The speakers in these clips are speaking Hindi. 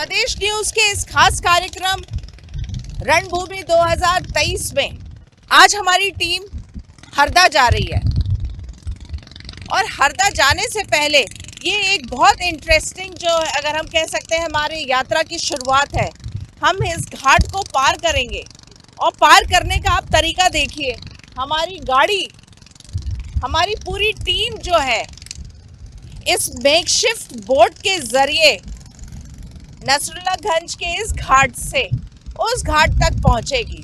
स्वदेश न्यूज के इस खास कार्यक्रम रणभूमि 2023 में आज हमारी टीम हरदा जा रही है और हरदा जाने से पहले ये एक बहुत इंटरेस्टिंग जो अगर हम कह सकते हैं हमारी यात्रा की शुरुआत है। हम इस घाट को पार करेंगे और पार करने का आप तरीका देखिए। हमारी गाड़ी, हमारी पूरी टीम जो है इस मेकशिफ्ट बोट के जरिए नसरुल्लागंज के इस घाट से उस घाट तक पहुंचेगी।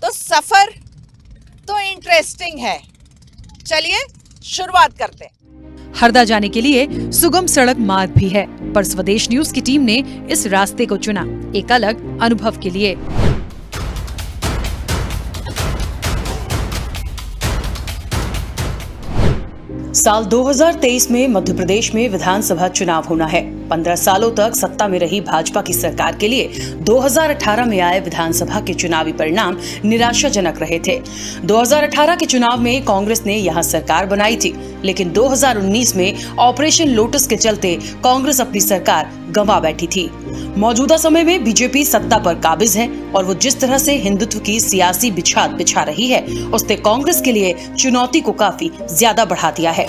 तो सफर तो इंटरेस्टिंग है। चलिए शुरुआत करते हैं। हरदा जाने के लिए सुगम सड़क मार्ग भी है, पर स्वदेश न्यूज की टीम ने इस रास्ते को चुना एक अलग अनुभव के लिए। साल 2023 में मध्य प्रदेश में विधानसभा चुनाव होना है। 15 सालों तक सत्ता में रही भाजपा की सरकार के लिए 2018 में आए विधानसभा के चुनावी परिणाम निराशाजनक रहे थे। 2018 के चुनाव में कांग्रेस ने यहां सरकार बनाई थी, लेकिन 2019 में ऑपरेशन लोटस के चलते कांग्रेस अपनी सरकार गंवा बैठी थी। मौजूदा समय में बीजेपी सत्ता पर काबिज है और वो जिस तरह से हिंदुत्व की सियासी बिछाद बिछा रही है, उसने कांग्रेस के लिए चुनौती को काफी ज्यादा बढ़ा दिया है।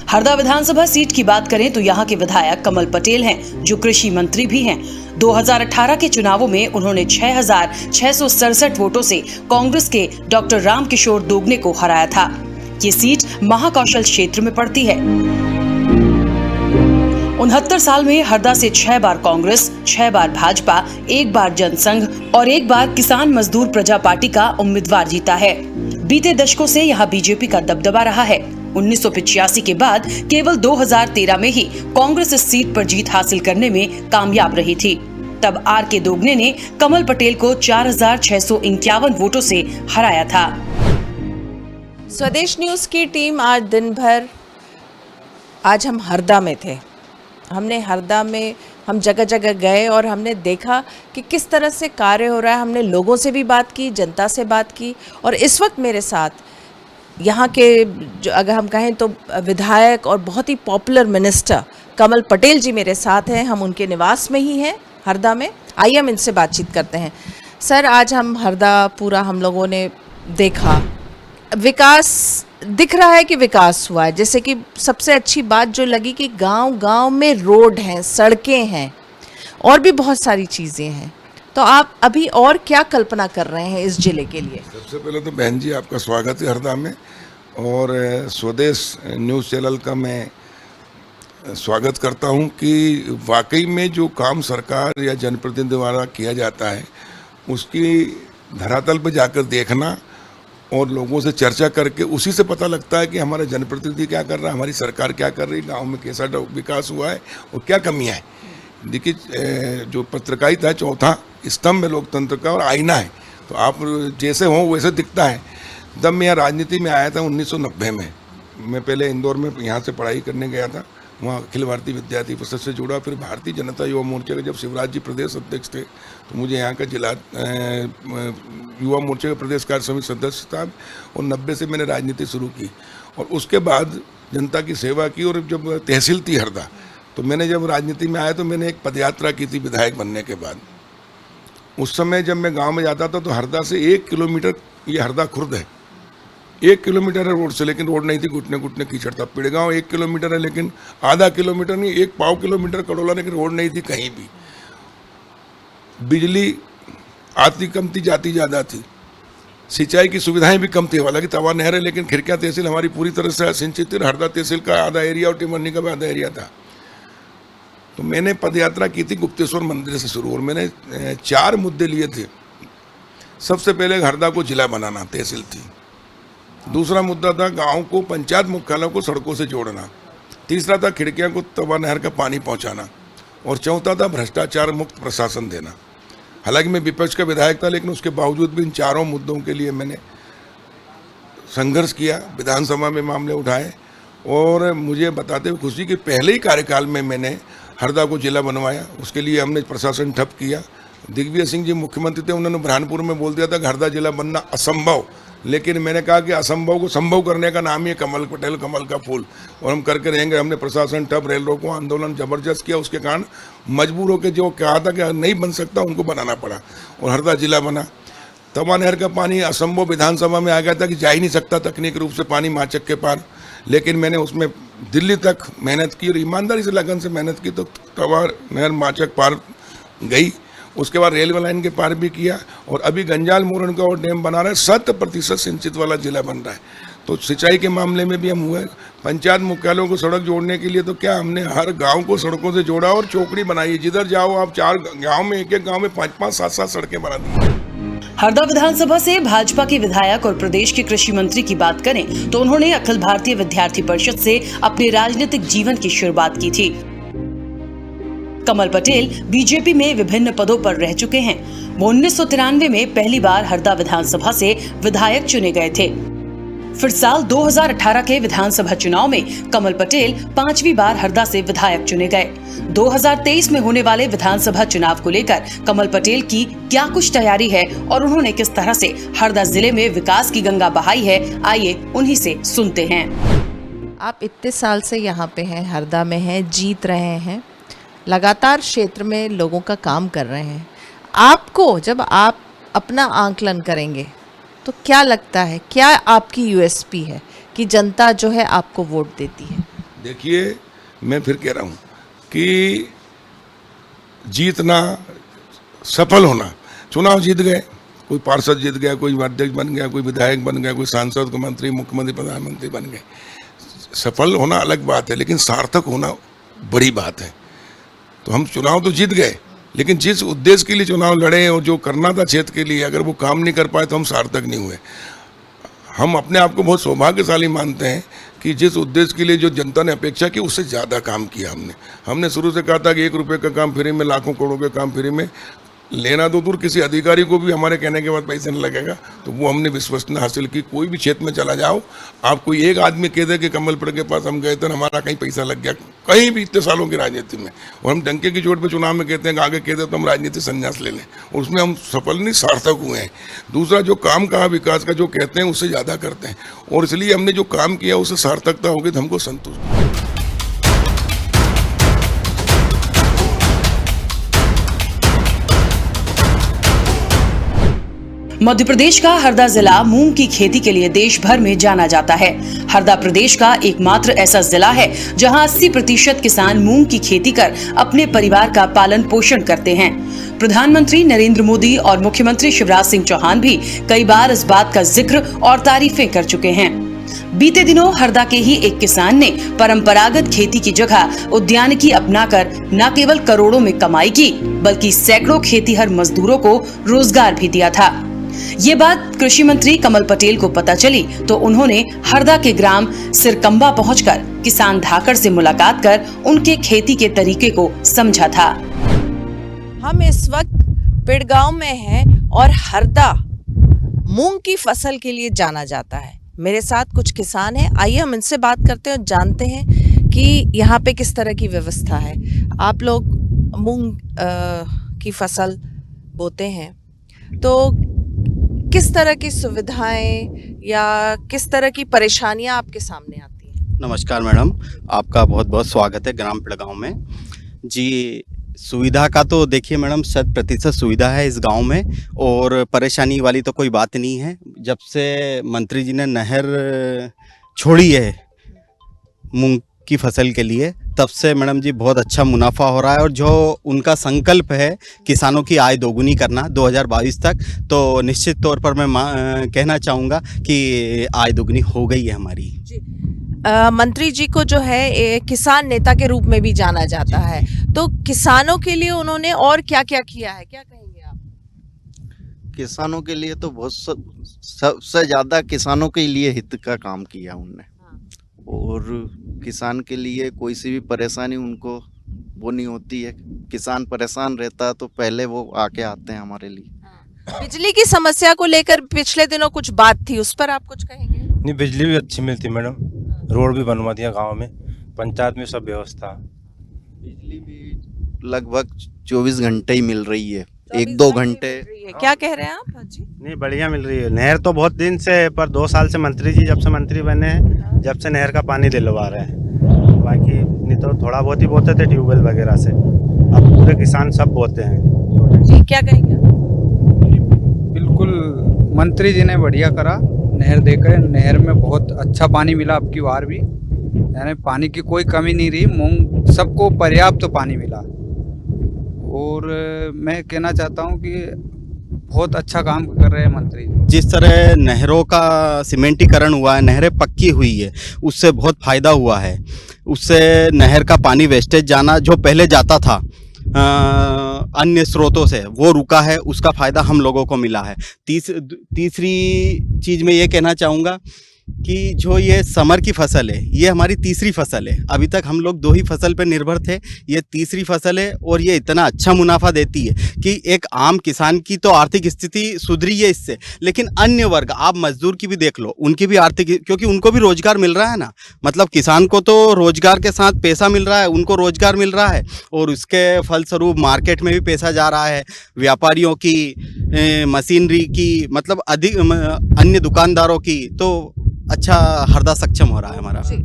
हरदा विधानसभा सीट की बात करें तो यहाँ के विधायक कमल पटेल हैं, जो कृषि मंत्री भी हैं। 2018 के चुनावों में उन्होंने 6,667 वोटों से कांग्रेस के डॉक्टर रामकिशोर दोगने को हराया था। ये सीट महाकौशल क्षेत्र में पड़ती है। 69 साल में हरदा से 6 बार कांग्रेस, 6 बार भाजपा, 1 बार जनसंघ और 1 बार किसान मजदूर प्रजा पार्टी का उम्मीदवार जीता है। बीते दशकों से यहाँ बीजेपी का दबदबा रहा है। 1985 के बाद केवल 2013 में ही कांग्रेस इस सीट पर जीत हासिल करने में कामयाब रही थी। तब आर.के. दोगने ने कमल पटेल को 4,651 वोटों से हराया था। स्वदेश न्यूज की टीम आज हम हरदा में थे। हमने हरदा में हम जगह जगह गए और हमने देखा कि किस तरह से कार्य हो रहा है। हमने लोगों से भी बात की, जनता से बात की और इस वक्त मेरे साथ यहाँ के जो अगर हम कहें तो विधायक और बहुत ही पॉपुलर मिनिस्टर कमल पटेल जी मेरे साथ हैं। हम उनके निवास में ही हैं हरदा में। आइए हम इनसे बातचीत करते हैं। सर, आज हम हरदा पूरा हम लोगों ने देखा, विकास दिख रहा है कि विकास हुआ है। जैसे कि सबसे अच्छी बात जो लगी कि गांव-गांव में रोड हैं, सड़कें हैं और भी बहुत सारी चीज़ें हैं। तो आप अभी और क्या कल्पना कर रहे हैं इस जिले के लिए? सबसे पहले तो बहन जी आपका स्वागत है हरदा में, और स्वदेश न्यूज़ चैनल का मैं स्वागत करता हूं कि वाकई में जो काम सरकार या जनप्रतिनिधि द्वारा किया जाता है उसकी धरातल पर जाकर देखना और लोगों से चर्चा करके उसी से पता लगता है कि हमारा जनप्रतिनिधि क्या कर रहा है, हमारी सरकार क्या कर रही है, गाँव में कैसा विकास हुआ है और क्या कमियाँ हैं। देखिए, जो पत्रकारिता है चौथा स्तंभ है लोकतंत्र का और आईना है। तो आप जैसे हो वैसे दिखता है। जब मैं यहाँ राजनीति में आया था 1990 में, मैं पहले इंदौर में यहाँ से पढ़ाई करने गया था। वहाँ अखिल भारतीय विद्यार्थी परिषद से जुड़ा। फिर भारतीय जनता युवा मोर्चे के जब शिवराज जी प्रदेश अध्यक्ष थे तो मुझे यहाँ का जिला युवा मोर्चे का प्रदेश कार्य समिति सदस्य था और 90 से मैंने राजनीति शुरू की और उसके बाद जनता की सेवा की। और जब तहसील थी हरदा, तो मैंने जब राजनीति में आया तो मैंने एक पदयात्रा की थी विधायक बनने के बाद। उस समय जब मैं गांव में जाता था तो हरदा से 1 किलोमीटर, ये हरदा खुर्द है, 1 किलोमीटर है रोड से, लेकिन रोड नहीं थी, घुटने घुटने कीचड़ था। पिड़गांव 1 किलोमीटर है, लेकिन आधा किलोमीटर नहीं, 1 पाव किलोमीटर कड़ोला, लेकिन रोड नहीं थी कहीं भी। बिजली आती कम थी, जाती ज़्यादा थी। सिंचाई की सुविधाएं भी कम थी। हालांकि तवा नहर है, लेकिन खिड़कियाँ तहसील हमारी पूरी तरह से सिंचित थी। हरदा तहसील का आधा एरिया और टिमरनी का भी आधा एरिया था। तो मैंने पदयात्रा की थी गुप्तेश्वर मंदिर से शुरू, और मैंने 4 मुद्दे लिए थे। सबसे पहले हरदा को जिला बनाना, तहसील थी। दूसरा मुद्दा था गांव को, पंचायत मुख्यालयों को सड़कों से जोड़ना। तीसरा था खिड़कियां को तवा नहर का पानी पहुंचाना। और चौथा था भ्रष्टाचार मुक्त प्रशासन देना। हालांकि मैं विपक्ष का विधायक था, लेकिन उसके बावजूद भी इन चारों मुद्दों के लिए मैंने संघर्ष किया, विधानसभा में मामले उठाए। और मुझे बताते हुए खुशी कि पहले ही कार्यकाल में मैंने हरदा को जिला बनवाया। उसके लिए हमने प्रशासन ठप किया, दिग्विजय सिंह जी मुख्यमंत्री थे, उन्होंने बुरहानपुर में बोल दिया था कि हरदा जिला बनना असंभव, लेकिन मैंने कहा कि असंभव को संभव करने का नाम ही है कमल पटेल, कमल का फूल, और हम करके रहेंगे। हमने प्रशासन ठप, रेल रोको आंदोलन जबरदस्त किया, उसके कारण मजबूर होकर जो कहा था कि नहीं बन सकता उनको बनाना पड़ा और हरदा जिला बना। तवा नहर का पानी असंभव विधानसभा में आ गया था कि जा ही नहीं सकता तकनीक रूप से पानी माचक के पार, लेकिन मैंने उसमें दिल्ली तक मेहनत की और ईमानदारी से लगन से मेहनत की, तो तवा नहर माचक पार गई। उसके बाद रेलवे लाइन के पार भी किया और अभी गंजाल मोरन का और डैम बना रहे हैं, 100% सिंचित वाला जिला बन रहा है। तो सिंचाई के मामले में भी हम हुए। पंचायत मुख्यालयों को सड़क जोड़ने के लिए तो क्या हमने हर गांव को सड़कों से जोड़ा और चौकड़ी बनाई है। जिधर जाओ आप 4 गांव में, एक गांव में 5-5, 7-7 सड़कें बना दी। हरदा विधानसभा से भाजपा के विधायक और प्रदेश के कृषि मंत्री की बात करें तो उन्होंने अखिल भारतीय विद्यार्थी परिषद से अपने राजनीतिक जीवन की शुरुआत की थी। कमल पटेल बीजेपी में विभिन्न पदों पर रह चुके हैं। वो 1993 में पहली बार हरदा विधानसभा से विधायक चुने गए थे। फिर साल 2018 के विधानसभा चुनाव में कमल पटेल 5वीं बार हरदा से विधायक चुने गए। 2023 में होने वाले विधानसभा चुनाव को लेकर कमल पटेल की क्या कुछ तैयारी है और उन्होंने किस तरह से हरदा जिले में विकास की गंगा बहाई है, आइए उन्हीं से सुनते हैं। आप इतने साल से यहाँ पे हैं, हरदा में हैं, जीत रहे हैं, लगातार क्षेत्र में लोगों का काम कर रहे हैं। आपको जब आप अपना आंकलन करेंगे तो क्या लगता है, क्या आपकी यूएसपी है कि जनता जो है आपको वोट देती है? देखिए, मैं फिर कह रहा हूँ कि जीतना, सफल होना, चुनाव जीत गए, कोई पार्षद जीत गया, कोई अध्यक्ष बन गया, कोई विधायक बन गया, कोई सांसद, कोई मंत्री, मुख्यमंत्री, प्रधानमंत्री बन गए। सफल होना अलग बात है, लेकिन सार्थक होना बड़ी बात है। तो हम चुनाव तो जीत गए, लेकिन जिस उद्देश्य के लिए चुनाव लड़े और जो करना था क्षेत्र के लिए, अगर वो काम नहीं कर पाए तो हम सार्थक नहीं हुए। हम अपने आप को बहुत सौभाग्यशाली मानते हैं कि जिस उद्देश्य के लिए जो जनता ने अपेक्षा की उससे ज़्यादा काम किया हमने शुरू से कहा था कि 1 रुपये का काम फ्री में, लाखों करोड़ों के काम फ्री में, लेना तो दूर किसी अधिकारी को भी हमारे कहने के बाद पैसे नहीं लगेगा। तो वो हमने विश्वसनीयता हासिल की। कोई भी क्षेत्र में चला जाओ, आप कोई एक आदमी कह दे कि कमलपुर के पास हम गए थे, हमारा कहीं पैसा लग गया, कहीं भी इतने सालों की राजनीति में, और हम डंके की चोट पे चुनाव में कहते हैं कि आगे कहते तो हम राजनीति संन्यास ले लें, और उसमें हम सफल नहीं, सार्थक हुए हैं। दूसरा, जो काम कहा विकास का जो कहते हैं उससे ज़्यादा करते हैं, और इसलिए हमने जो काम किया उससे सार्थकता होगी तो हमको संतुष्ट। मध्य प्रदेश का हरदा जिला मूंग की खेती के लिए देश भर में जाना जाता है। हरदा प्रदेश का एकमात्र ऐसा जिला है जहां 80% किसान मूंग की खेती कर अपने परिवार का पालन पोषण करते हैं। प्रधानमंत्री नरेंद्र मोदी और मुख्यमंत्री शिवराज सिंह चौहान भी कई बार इस बात का जिक्र और तारीफें कर चुके हैं। बीते दिनों हरदा के ही एक किसान ने परंपरागत खेती की जगह उद्यानिकी अपनाकर न केवल करोड़ों में कमाई की, बल्कि सैकड़ों खेतीहर मजदूरों को रोजगार भी दिया था। ये बात कृषि मंत्री कमल पटेल को पता चली तो उन्होंने हरदा के ग्राम सिरकंबा पहुंचकर किसान धाकड़ से मुलाकात कर उनके खेती के तरीके को समझा था। हम इस वक्त पिड़गांव में हैं और हरदा मूंग की फसल के लिए जाना जाता है। मेरे साथ कुछ किसान हैं, आइए हम इनसे बात करते हैं और जानते हैं कि यहाँ पे किस तरह की व्यवस्था है। आप लोग मूंग की फसल बोते हैं, तो किस तरह की सुविधाएं या किस तरह की परेशानियां आपके सामने आती हैं? नमस्कार मैडम, आपका बहुत बहुत स्वागत है ग्राम पिड़गांव में। जी, सुविधा का तो देखिए मैडम 100% सुविधा है इस गांव में, और परेशानी वाली तो कोई बात नहीं है। जब से मंत्री जी ने नहर छोड़ी है मूंग की फसल के लिए, तब से मैडम जी बहुत अच्छा मुनाफा हो रहा है, और जो उनका संकल्प है किसानों की आय दोगुनी करना 2022 तक, तो निश्चित तौर पर मैं कहना चाहूँगा कि आय दोगुनी हो गई है हमारी। मंत्री जी को जो है एक किसान नेता के रूप में भी जाना जाता है, तो किसानों के लिए उन्होंने और क्या क्या किया है, क्या कहेंगे आप? किसानों के लिए तो बहुत सबसे ज़्यादा किसानों के लिए हित का काम किया उनने। और किसान के लिए कोई सी भी परेशानी उनको वो नहीं होती है। किसान परेशान रहता है तो पहले वो आके आते हैं हमारे लिए। बिजली की समस्या को लेकर पिछले दिनों कुछ बात थी, उस पर आप कुछ कहेंगे? नहीं, बिजली भी अच्छी मिलती मैडम, रोड भी बनवा दिया गांव में, पंचायत में सब व्यवस्था। बिजली भी लगभग 24 घंटे ही मिल रही है। एक दो घंटे। क्या कह रहे हैं आप जी? नहीं, बढ़िया मिल रही है। नहर तो बहुत दिन से है, पर 2 साल से मंत्री जी जब से मंत्री बने हैं, जब से नहर का पानी दिलवा रहे हैं। बाकी नहीं तो थोड़ा बहुत ही बोते थे ट्यूबवेल वगैरह से, अब पूरे किसान सब बोते हैं छोटे। जी क्या कहेंगे? बिल्कुल, मंत्री जी ने बढ़िया करा, नहर देकर नहर में बहुत अच्छा पानी मिला अब की बार भी, यानी पानी की कोई कमी नहीं रही, मूंग सबको पर्याप्त पानी मिला। और मैं कहना चाहता हूं कि बहुत अच्छा काम कर रहे हैं मंत्री जी। जिस तरह नहरों का सीमेंटीकरण हुआ है, नहरें पक्की हुई है, उससे बहुत फ़ायदा हुआ है। उससे नहर का पानी वेस्टेज जाना जो पहले जाता था अन्य स्रोतों से, वो रुका है, उसका फ़ायदा हम लोगों को मिला है। तीसरी चीज़ मैं ये कहना चाहूँगा कि जो ये समर की फसल है, ये हमारी तीसरी फसल है। अभी तक हम लोग 2 ही फसल पर निर्भर थे, ये तीसरी फसल है और ये इतना अच्छा मुनाफा देती है कि एक आम किसान की तो आर्थिक स्थिति सुधरी है इससे, लेकिन अन्य वर्ग, आप मजदूर की भी देख लो, उनकी भी आर्थिक, क्योंकि उनको भी रोजगार मिल रहा है ना। मतलब किसान को तो रोजगार के साथ पैसा मिल रहा है, उनको रोजगार मिल रहा है और उसके फलस्वरूप मार्केट में भी पैसा जा रहा है, व्यापारियों की, मशीनरी की, मतलब अधिक अन्य दुकानदारों की, तो अच्छा हरदा सक्षम हो रहा है हमारा। जी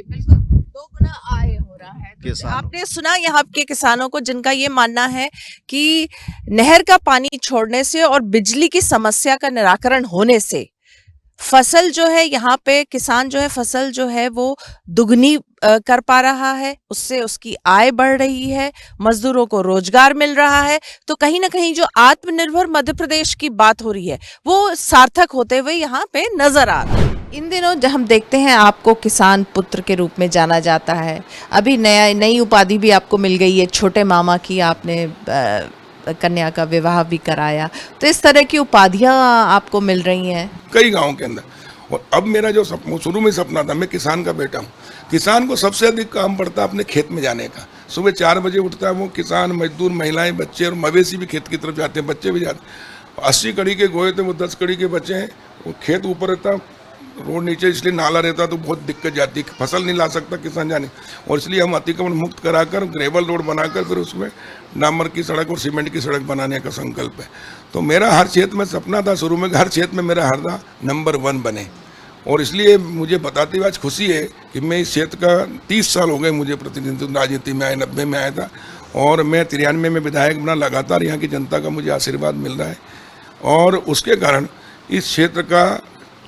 बिल्कुल, 2 गुना आय हो रहा है। तो किसानों। आपने सुना यहाँ के किसानों को, जिनका ये मानना है कि नहर का पानी छोड़ने से और बिजली की समस्या का निराकरण होने से फसल जो है, यहाँ पे किसान जो है फसल जो है वो दुगनी कर पा रहा है, उससे उसकी आय बढ़ रही है, मजदूरों को रोजगार मिल रहा है। तो कहीं ना कहीं जो आत्मनिर्भर मध्य प्रदेश की बात हो रही है वो सार्थक होते हुए यहाँ पे नजर आ रहा है। इन दिनों जब हम देखते हैं आपको किसान पुत्र के रूप में जाना जाता है, अभी नई उपाधि भी आपको मिल गई है, छोटे मामा की आपने कन्या का विवाह भी कराया, तो इस तरह की उपाधियां आपको मिल रही हैं कई गाँव के अंदर। और अब मेरा जो शुरू में सपना था, मैं किसान का बेटा हूँ, किसान को सबसे अधिक काम पड़ता है अपने खेत में जाने का। सुबह 4 बजे उठता है वो किसान, मजदूर, महिलाएं, बच्चे और मवेशी भी खेत की तरफ जाते हैं, बच्चे भी जाते हैं। 80 कड़ी के गोए थे, वो 10 कड़ी के बच्चे हैं। वो खेत ऊपर रहता, रोड नीचे, इसलिए नाला रहता तो बहुत दिक्कत जाती, फसल नहीं ला सकता किसान जाने। और इसलिए हम अतिक्रमण मुक्त कराकर ग्रेवल रोड बनाकर फिर उसमें डामर की सड़क और सीमेंट की सड़क बनाने का संकल्प है। तो मेरा हर क्षेत्र में सपना था शुरू में, हर क्षेत्र में मेरा हरदा नंबर 1 बने। और इसलिए मुझे बताते हुए आज खुशी है कि मैं इस क्षेत्र का 30 साल हो गए मुझे प्रतिनिधित्व राजनीति में आए, 90 में आया था और मैं 93 में विधायक बना। लगातार यहाँ की जनता का मुझे आशीर्वाद मिल रहा है और उसके कारण इस क्षेत्र का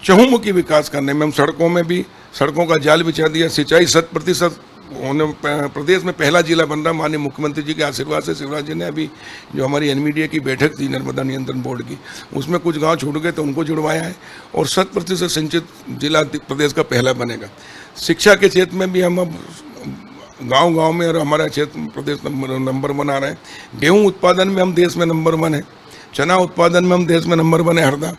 चहुमुखी विकास करने में हम सड़कों में भी सड़कों का जाल बिछा दिया, सिंचाई 100% होने प्रदेश में पहला जिला बन रहा। माननीय मुख्यमंत्री जी के आशीर्वाद से शिवराज जी ने अभी जो हमारी एनमीडीए की बैठक थी नर्मदा नियंत्रण बोर्ड की, उसमें कुछ गांव छूट गए तो उनको जुड़वाया है और 100% सिंचित जिला प्रदेश का पहला बनेगा। शिक्षा के क्षेत्र में भी हम अब गांव-गांव में और हमारा क्षेत्र प्रदेश नंबर 1 आ रहा है। गेहूँ उत्पादन में हम देश में नंबर 1 है, चना उत्पादन में हम देश में नंबर 1 है हरदा।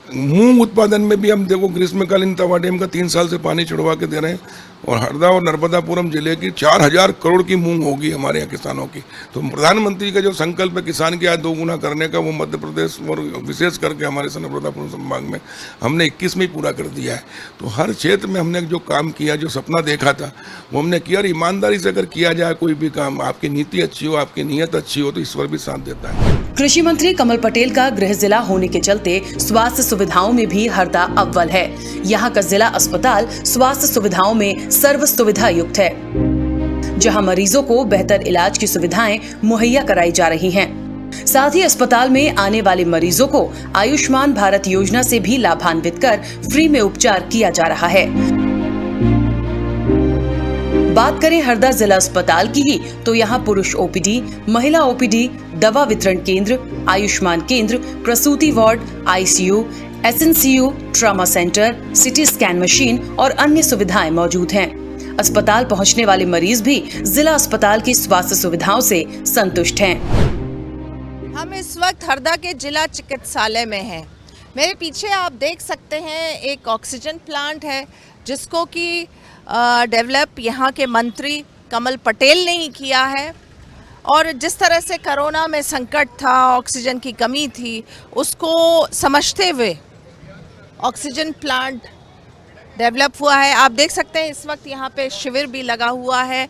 मूंग उत्पादन में भी हम देखो ग्रीष्मकालीन तवा डैम का 3 साल से पानी छुड़वा के दे रहे हैं और हरदा और नर्मदापुरम जिले की 4000 करोड़ की मूंग होगी हमारे यहाँ किसानों की। तो प्रधानमंत्री का जो संकल्प है किसान की आय 2 गुना करने का, वो मध्य प्रदेश और विशेष करके हमारे नर्मदापुरम संभाग में हमने 21 में ही पूरा कर दिया है। तो हर क्षेत्र में हमने जो काम किया, जो सपना देखा था वो हमने किया। और ईमानदारी से अगर किया जाए कोई भी काम, आपकी नीति अच्छी हो, आपकी नीयत अच्छी हो, तो ईश्वर भी साथ देता है। कृषि मंत्री कमल पटेल का गृह जिला होने के चलते स्वास्थ्य सुविधाओं में भी हरदा अव्वल है। यहाँ का जिला अस्पताल स्वास्थ्य सुविधाओं में सर्व सुविधा युक्त है, जहाँ मरीजों को बेहतर इलाज की सुविधाएं मुहैया कराई जा रही हैं। साथ ही अस्पताल में आने वाले मरीजों को आयुष्मान भारत योजना से भी लाभान्वित कर फ्री में उपचार किया जा रहा है। बात करें हरदा जिला अस्पताल की ही तो यहाँ पुरुष ओपीडी, महिला ओपीडी, दवा वितरण केंद्र, आयुष्मान केंद्र, प्रसूति ward, ICU, SNCU, trauma centre, CT scan machine और अन्य सुविधाएं मौजूद हैं। अस्पताल पहुंचने वाले मरीज भी जिला अस्पताल की स्वास्थ्य सुविधाओं से संतुष्ट हैं। हम इस वक्त हरदा के जिला चिकित्सालय में हैं। मेरे पीछे आप देख सकते हैं एक ऑक्सीजन प्लांट है जिसको कि डेवलप यहाँ के मंत्री कमल पटेल ने ही किया है। और जिस तरह से कोरोना में संकट था, ऑक्सीजन की कमी थी, उसको समझते हुए ऑक्सीजन प्लांट डेवलप हुआ है। आप देख सकते हैं इस वक्त यहाँ पे शिविर भी लगा हुआ है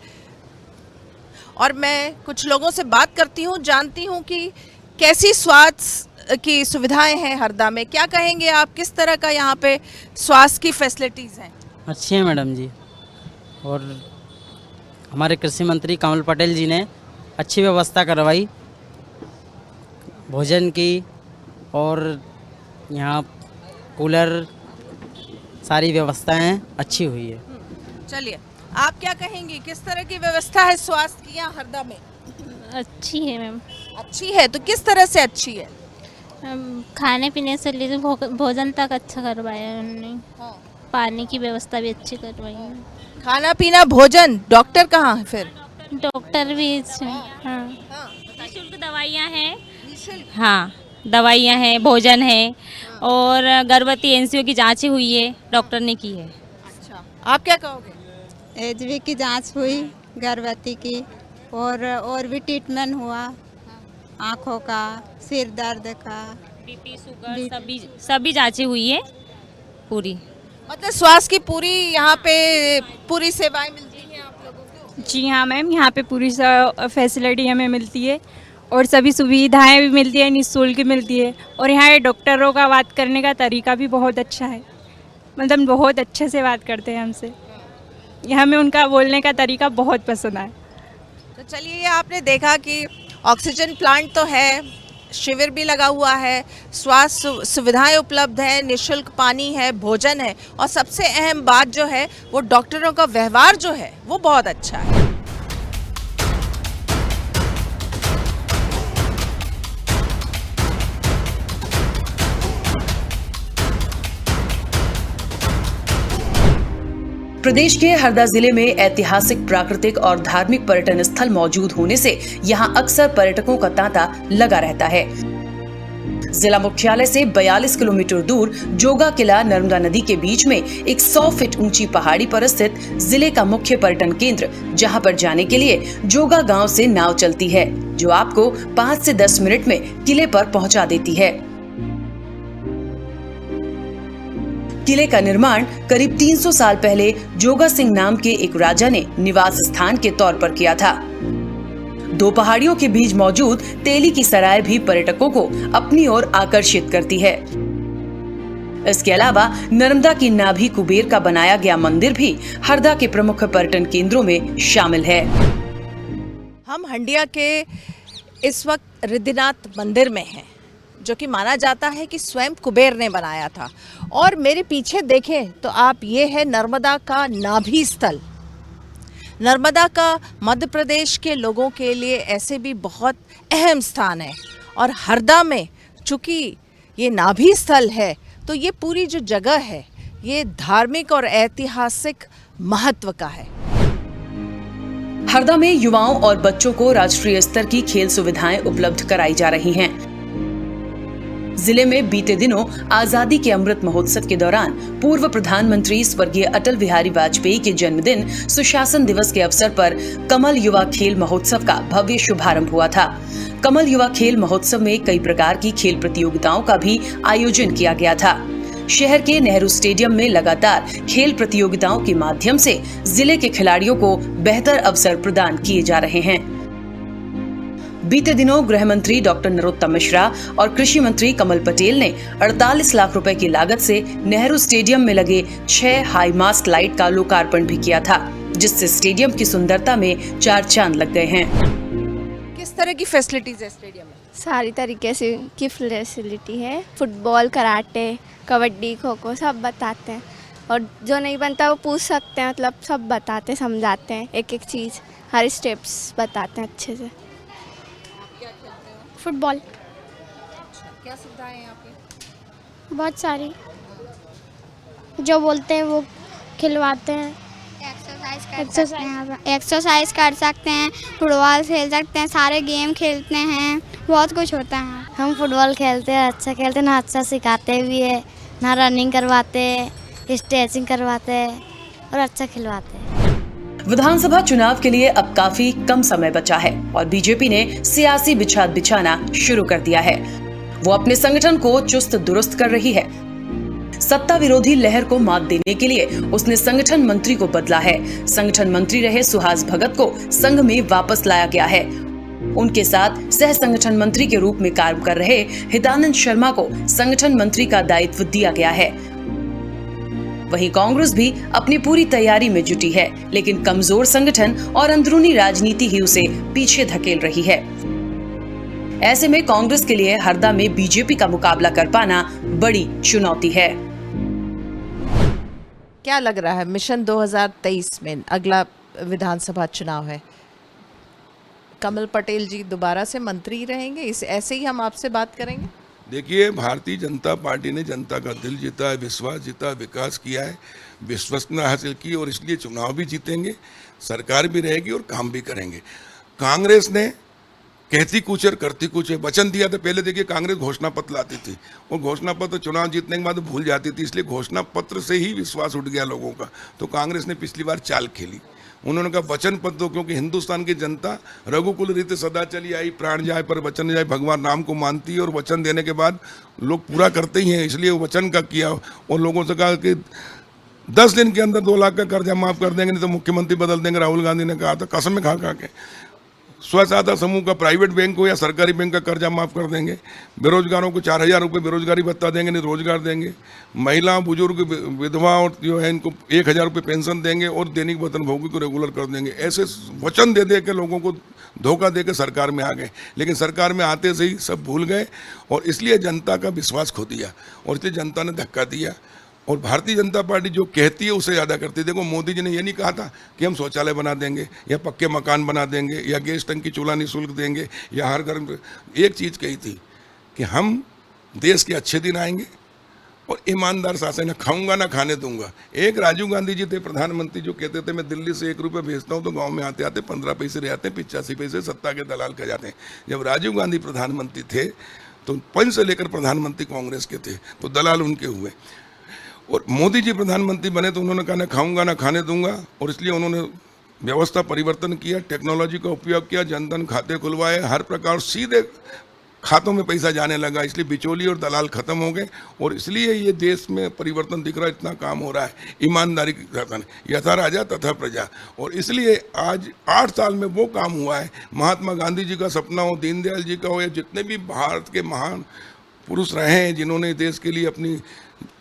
और मैं कुछ लोगों से बात करती हूँ, जानती हूँ कि कैसी स्वास्थ्य की सुविधाएं हैं हरदा में। क्या कहेंगे आप, किस तरह का यहाँ पे स्वास्थ्य की फैसिलिटीज़ हैं? अच्छी है मैडम जी, और हमारे कृषि मंत्री कमल पटेल जी ने अच्छी व्यवस्था करवाई भोजन की, और यहाँ कूलर सारी व्यवस्थाएं अच्छी हुई है। चलिए, आप क्या कहेंगी, किस तरह की व्यवस्था है स्वास्थ्य की यहाँ हरदा में? अच्छी है मैम। अच्छी है, तो किस तरह से अच्छी है? खाने पीने से लेकर भोजन तक अच्छा करवाया है उन्होंने। पानी की व्यवस्था भी अच्छी करवाई है। खाना पीना भोजन, डॉक्टर कहाँ है फिर? डॉक्टर भी अच्छे हैं। हाँ, निःशुल्क दवाइयाँ हैं। हाँ, दवाइयाँ हैं, भोजन है, और गर्भवती एनसीओ की जांच हुई है, डॉक्टर ने की है। अच्छा, आप क्या कहोगे? एचबी की जांच हुई गर्भवती की, और भी ट्रीटमेंट हुआ, आँखों का, सिर दर्द का, बीपी, शुगर, सभी जांचें हुई है पूरी। मतलब स्वास्थ्य की पूरी यहाँ पे पूरी सेवाएं मिलती हैं आप लोगों को? जी हाँ मैम, यहाँ पे पूरी फैसिलिटी हमें मिलती है, और सभी सुविधाएं भी मिलती है, निःशुल्क मिलती है। और यहाँ डॉक्टरों का बात करने का तरीका भी बहुत अच्छा है, मतलब बहुत अच्छे से बात करते हैं हमसे। हमें उनका बोलने का तरीका बहुत पसंद आया। तो चलिए, आपने देखा कि ऑक्सीजन प्लांट तो है, शिविर भी लगा हुआ है, स्वास्थ्य सुविधाएं उपलब्ध हैं, निःशुल्क पानी है, भोजन है, और सबसे अहम बात जो है वो डॉक्टरों का व्यवहार जो है वो बहुत अच्छा है। प्रदेश के हरदा जिले में ऐतिहासिक, प्राकृतिक और धार्मिक पर्यटन स्थल मौजूद होने से यहां अक्सर पर्यटकों का तांता लगा रहता है। जिला मुख्यालय से 42 किलोमीटर दूर जोगा किला नर्मदा नदी के बीच में एक 100 फीट ऊंची पहाड़ी पर स्थित जिले का मुख्य पर्यटन केंद्र, जहां पर जाने के लिए जोगा गांव से नाव चलती है, जो आपको 5 से 10 मिनट में किले पर पहुंचा देती है। किले का निर्माण करीब 300 साल पहले जोगा सिंह नाम के एक राजा ने निवास स्थान के तौर पर किया था। 2 पहाड़ियों के बीच मौजूद तेली की सराय भी पर्यटकों को अपनी ओर आकर्षित करती है। इसके अलावा नर्मदा की नाभि कुबेर का बनाया गया मंदिर भी हरदा के प्रमुख पर्यटन केंद्रों में शामिल है। हम हंडिया के इस वक्त रिद्धिनाथ मंदिर में हैं, जो कि माना जाता है कि स्वयं कुबेर ने बनाया था। और मेरे पीछे देखें तो आप, ये है नर्मदा का नाभि स्थल। नर्मदा का मध्य प्रदेश के लोगों के लिए ऐसे भी बहुत अहम स्थान है, और हरदा में चूँकि ये नाभि स्थल है, तो ये पूरी जो जगह है ये धार्मिक और ऐतिहासिक महत्व का है। हरदा में युवाओं और बच्चों को राष्ट्रीय स्तर की खेल सुविधाएं उपलब्ध कराई जा रही हैं। जिले में बीते दिनों आजादी के अमृत महोत्सव के दौरान पूर्व प्रधानमंत्री स्वर्गीय अटल बिहारी वाजपेयी के जन्मदिन सुशासन दिवस के अवसर पर कमल युवा खेल महोत्सव का भव्य शुभारंभ हुआ था। कमल युवा खेल महोत्सव में कई प्रकार की खेल प्रतियोगिताओं का भी आयोजन किया गया था। शहर के नेहरू स्टेडियम में लगातार खेल प्रतियोगिताओं के माध्यम से जिले के खिलाड़ियों को बेहतर अवसर प्रदान किए जा रहे हैं। बीते दिनों गृह मंत्री डॉक्टर नरोत्तम मिश्रा और कृषि मंत्री कमल पटेल ने 48 लाख रुपए की लागत से नेहरू स्टेडियम में लगे 6 हाई मास्ट लाइट का लोकार्पण भी किया था, जिससे स्टेडियम की सुंदरता में 4 चांद लग गए हैं। किस तरह की फैसिलिटीज है स्टेडियम में? सारी तरीके से की फैसिलिटी है। फुटबॉल, कराटे, कबड्डी, खो खो सब बताते हैं, और जो नहीं बनता वो पूछ सकते हैं, मतलब सब बताते, समझाते हैं, एक एक चीज़, हर स्टेप्स बताते हैं अच्छे से। फुटबॉल। क्या सुविधाएं हैं यहाँ पे? बहुत सारी, जो बोलते हैं वो खिलवाते हैं। एक्सरसाइज कर सकते हैं, फुटबॉल खेल सकते हैं, सारे गेम खेलते हैं, बहुत कुछ होता है। हम फुटबॉल खेलते हैं, अच्छा खेलते हैं ना, अच्छा सिखाते भी है ना, रनिंग करवाते, स्ट्रेचिंग करवाते और अच्छा खिलवाते हैं। विधानसभा चुनाव के लिए अब काफी कम समय बचा है और बीजेपी ने सियासी बिछाद बिछाना शुरू कर दिया है। वो अपने संगठन को चुस्त दुरुस्त कर रही है। सत्ता विरोधी लहर को मात देने के लिए उसने संगठन मंत्री को बदला है। संगठन मंत्री रहे सुहास भगत को संघ में वापस लाया गया है। उनके साथ सह संगठन मंत्री के रूप में कार्य कर रहे हितानंद शर्मा को संगठन मंत्री का दायित्व दिया गया है। वहीं कांग्रेस भी अपनी पूरी तैयारी में जुटी है, लेकिन कमजोर संगठन और अंदरूनी राजनीति ही उसे पीछे धकेल रही है। ऐसे में कांग्रेस के लिए हरदा में बीजेपी का मुकाबला कर पाना बड़ी चुनौती है। क्या लग रहा है, मिशन 2023 में अगला विधानसभा चुनाव है, कमल पटेल जी दोबारा से मंत्री रहेंगे? इस ऐसे ही हम आपसे बात करेंगे। देखिए, भारतीय जनता पार्टी ने जनता का दिल जीता है, विश्वास जीता, विकास किया है, विश्वसनीयता हासिल की और इसलिए चुनाव भी जीतेंगे, सरकार भी रहेगी और काम भी करेंगे। कांग्रेस ने कहती कुछ और करती कुछ है। वचन दिया था पहले, देखिए कांग्रेस घोषणा पत्र लाती थी और घोषणा पत्र चुनाव जीतने के बाद भूल जाती थी, इसलिए घोषणा पत्र से ही विश्वास उठ गया लोगों का। तो कांग्रेस ने पिछली बार चाल खेली, उन्होंने कहा वचन पत्र दो, क्योंकि हिंदुस्तान की जनता रघुकुल रीति सदा चली आई, प्राण जाए पर वचन जाए, भगवान राम को मानती है और वचन देने के बाद लोग पूरा करते ही हैं। इसलिए वचन का किया और लोगों से कहा कि 10 दिन के अंदर 2 लाख का कर्जा माफ कर देंगे, नहीं तो मुख्यमंत्री बदल देंगे। राहुल गांधी ने कहा था, कसम खा के स्व सहायता समूह का प्राइवेट बैंक हो या सरकारी बैंक का कर्जा माफ कर देंगे। बेरोजगारों को 4000 रुपये बेरोजगारी भत्ता देंगे, नहीं रोजगार देंगे। महिला बुजुर्ग विधवा और जो है इनको 1000 रुपये पेंशन देंगे और दैनिक वेतन भोगी को रेगुलर कर देंगे। ऐसे वचन दे दे के लोगों को धोखा दे के सरकार में आ गए, लेकिन सरकार में आते से ही सब भूल गए और इसलिए जनता का विश्वास खो दिया और इसलिए जनता ने धक्का दिया। और भारतीय जनता पार्टी जो कहती है उसे ज़्यादा करती है। देखो, मोदी जी ने ये नहीं कहा था कि हम शौचालय बना देंगे या पक्के मकान बना देंगे या गैस टंकी चूल्हा निःशुल्क देंगे या हर घर में। एक चीज़ कही थी कि हम देश के अच्छे दिन आएंगे और ईमानदार शासन, न खाऊंगा ना खाने दूंगा। एक राजीव गांधी जी थे प्रधानमंत्री, जो कहते थे मैं दिल्ली से 1 रुपये भेजता हूँ तो गाँव में आते आते 15 पैसे रह आते हैं, 85 पैसे सत्ता के दलाल कह जाते हैं। जब राजीव गांधी प्रधानमंत्री थे तो 5 से लेकर प्रधानमंत्री कांग्रेस के थे, तो दलाल उनके हुए। और मोदी जी प्रधानमंत्री बने तो उन्होंने कहा ना खाऊंगा ना खाने दूंगा और इसलिए उन्होंने व्यवस्था परिवर्तन किया, टेक्नोलॉजी का उपयोग किया, जनधन खाते खुलवाए, हर प्रकार सीधे खातों में पैसा जाने लगा। इसलिए बिचौली और दलाल खत्म हो गए और इसलिए ये देश में परिवर्तन दिख रहा है, इतना काम हो रहा है। ईमानदारी के साथ यथा राजा तथा प्रजा, और इसलिए आज 8 साल में वो काम हुआ है। महात्मा गांधी जी का सपना हो, दीनदयाल जी का हो, या जितने भी भारत के महान पुरुष रहे हैं जिन्होंने देश के लिए अपनी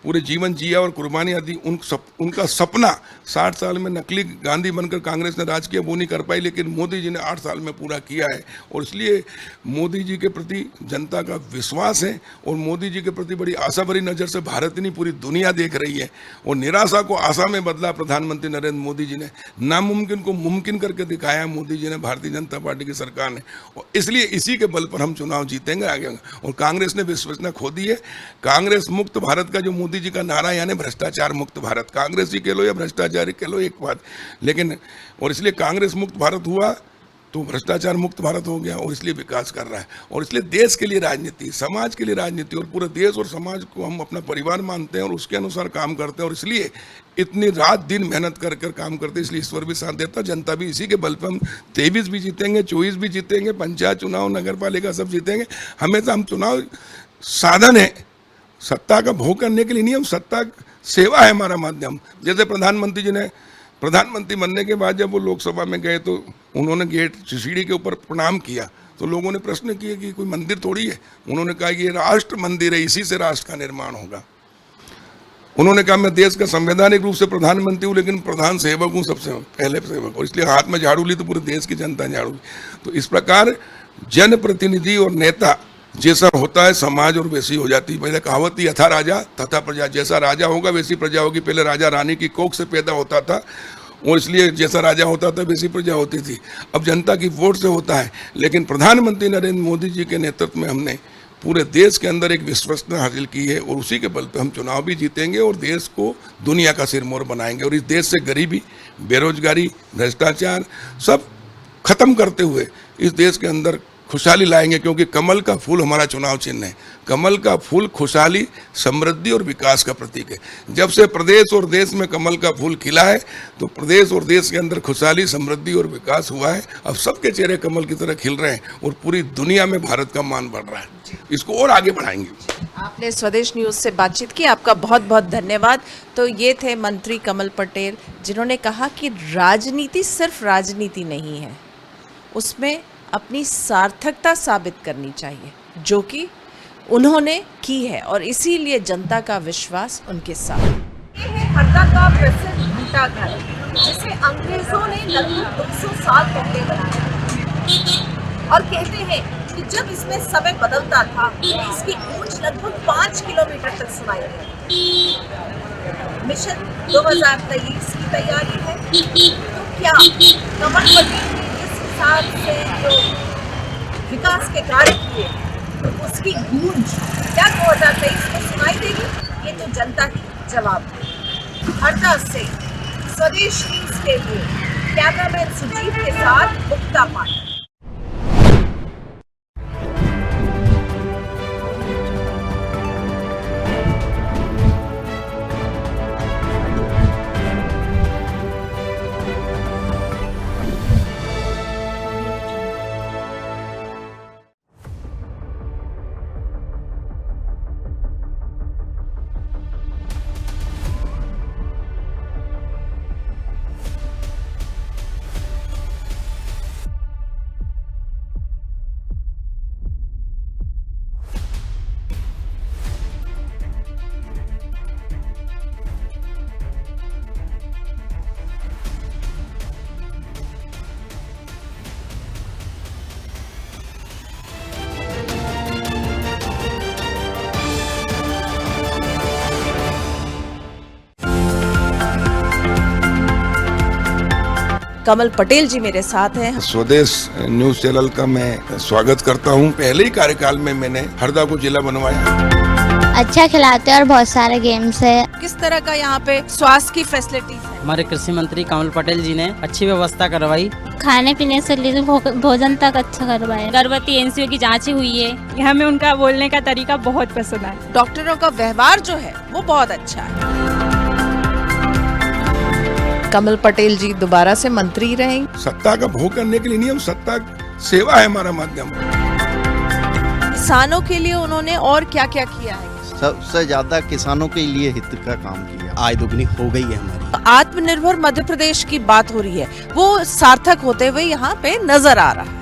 पूरे जीवन जिया और कुर्बानियाँ दी, उनका सपना 60 साल में नकली गांधी बनकर कांग्रेस ने राज किया, वो नहीं कर पाई, लेकिन मोदी जी ने 8 साल में पूरा किया है। और इसलिए मोदी जी के प्रति जनता का विश्वास है और मोदी जी के प्रति बड़ी आशा भरी नज़र से भारत ही नहीं पूरी दुनिया देख रही है। और निराशा को आशा में बदला प्रधानमंत्री नरेंद्र मोदी जी ने, नामुमकिन को मुमकिन करके दिखाया मोदी जी ने, भारतीय जनता पार्टी की सरकार ने। और इसलिए इसी के बल पर हम चुनाव जीतेंगे आगे। और कांग्रेस ने विश्वसनीयता खो दी है। कांग्रेस मुक्त भारत का जो मोदी जी का नारा, यानी भ्रष्टाचार मुक्त भारत, कांग्रेस ही कह लो या भ्रष्टाचारी कह लो, एक बात। लेकिन और इसलिए कांग्रेस मुक्त भारत हुआ तो भ्रष्टाचार मुक्त भारत हो गया और इसलिए विकास कर रहा है। और इसलिए देश के लिए राजनीति, समाज के लिए राजनीति, और पूरे देश और समाज को हम अपना परिवार मानते हैं और उसके अनुसार काम करते हैं। और इसलिए इतनी रात दिन मेहनत कर कर काम करते हैं, इसलिए ईश्वर भी साथ देता, जनता भी। इसी के बल पर हम 23 भी जीतेंगे, 24 भी जीतेंगे, पंचायत चुनाव, नगर पालिका सब जीतेंगे। हमेशा हम चुनाव साधन है, सत्ता का भोग करने के लिए नहीं, हम सत्ता सेवा है हमारा माध्यम। जैसे प्रधानमंत्री जी ने प्रधानमंत्री बनने के बाद जब वो लोकसभा में गए तो उन्होंने गेट सीढ़ी के ऊपर प्रणाम किया, तो लोगों ने प्रश्न किए कि कोई मंदिर थोड़ी है। उन्होंने कहा कि ये राष्ट्र मंदिर है, इसी से राष्ट्र का निर्माण होगा। उन्होंने कहा मैं देश का संवैधानिक रूप से प्रधानमंत्री हूँ, लेकिन प्रधान सेवक हूँ, सबसे पहले सेवक, और इसलिए हाथ में झाड़ू ली तो पूरे देश की जनता झाड़ू ली। तो इस प्रकार जनप्रतिनिधि और नेता जैसा होता है समाज और वैसी हो जाती है। पहले कहावत थी यथा राजा तथा प्रजा, जैसा राजा होगा वैसी प्रजा होगी। पहले राजा रानी की कोख से पैदा होता था और इसलिए जैसा राजा होता था वैसी प्रजा होती थी। अब जनता की वोट से होता है। लेकिन प्रधानमंत्री नरेंद्र मोदी जी के नेतृत्व में हमने पूरे देश के अंदर एक विश्वसनीयता हासिल की है और उसी के बल पर हम चुनाव भी जीतेंगे और देश को दुनिया का सिरमौर बनाएंगे। और इस देश से गरीबी, बेरोजगारी, भ्रष्टाचार सब खत्म करते हुए इस देश के अंदर खुशहाली लाएंगे, क्योंकि कमल का फूल हमारा चुनाव चिन्ह है। कमल का फूल खुशहाली, समृद्धि और विकास का प्रतीक है। जब से प्रदेश और देश में कमल का फूल खिला है तो प्रदेश और देश के अंदर खुशहाली, समृद्धि और विकास हुआ है। अब सबके चेहरे कमल की तरह खिल रहे हैं और पूरी दुनिया में भारत का मान बढ़ रहा है। इसको और आगे बढ़ाएंगे। आपने स्वदेश न्यूज़ से बातचीत की, आपका बहुत बहुत धन्यवाद। तो ये थे मंत्री कमल पटेल, जिन्होंने कहा कि राजनीति सिर्फ राजनीति नहीं है, उसमें अपनी सार्थकता साबित करनी चाहिए, जो कि उन्होंने की है, और इसीलिए जनता का विश्वास उनके साथ। ये है हरदा का प्रसिद्ध घंटाघर, जिसे अंग्रेजों ने लगभग 200 साल पहले बनाया, और कहते हैं कि जब इसमें समय बदलता था तो इसकी गूंज लगभग 5 किलोमीटर तक सुनाई दी। मिशन 2023 की तैयारी है, तो क्या कमल पटेल ने जिस हिसाब से जो विकास के कार्य किए तो उसकी गूंज क्या 2023 में सुनाई देगी? ये तो जनता ही जवाब देगी। हरदा से स्वदेश न्यूज़ के लिए कैमरामैन सुजीत के साथ मुक्ता पांडे। कमल पटेल जी मेरे साथ हैं। स्वदेश न्यूज़ चैनल का मैं स्वागत करता हूं। पहले ही कार्यकाल में मैंने हरदा को जिला बनवाया। अच्छा खिलाते हैं और बहुत सारे गेम्स है। किस तरह का यहाँ पे स्वास्थ्य की फैसिलिटीज है? हमारे कृषि मंत्री कमल पटेल जी ने अच्छी व्यवस्था करवाई। खाने पीने से लेकर भोजन तक अच्छा करवाया। गर्भवती एनसीओ की जांच हुई है। हमें उनका बोलने का तरीका बहुत पसंद आया। डॉक्टरों का व्यवहार जो है वो बहुत अच्छा है। कमल पटेल जी दोबारा से मंत्री रहेंगे। सत्ता का भोग करने के लिए नहीं, हम सत्ता सेवा है हमारा माध्यम। किसानों के लिए उन्होंने और क्या क्या किया है? सबसे ज्यादा किसानों के लिए हित का काम किया। आय दोगुनी हो गई है हमारी। आत्मनिर्भर मध्य प्रदेश की बात हो रही है, वो सार्थक होते हुए यहाँ पे नजर आ रहा है।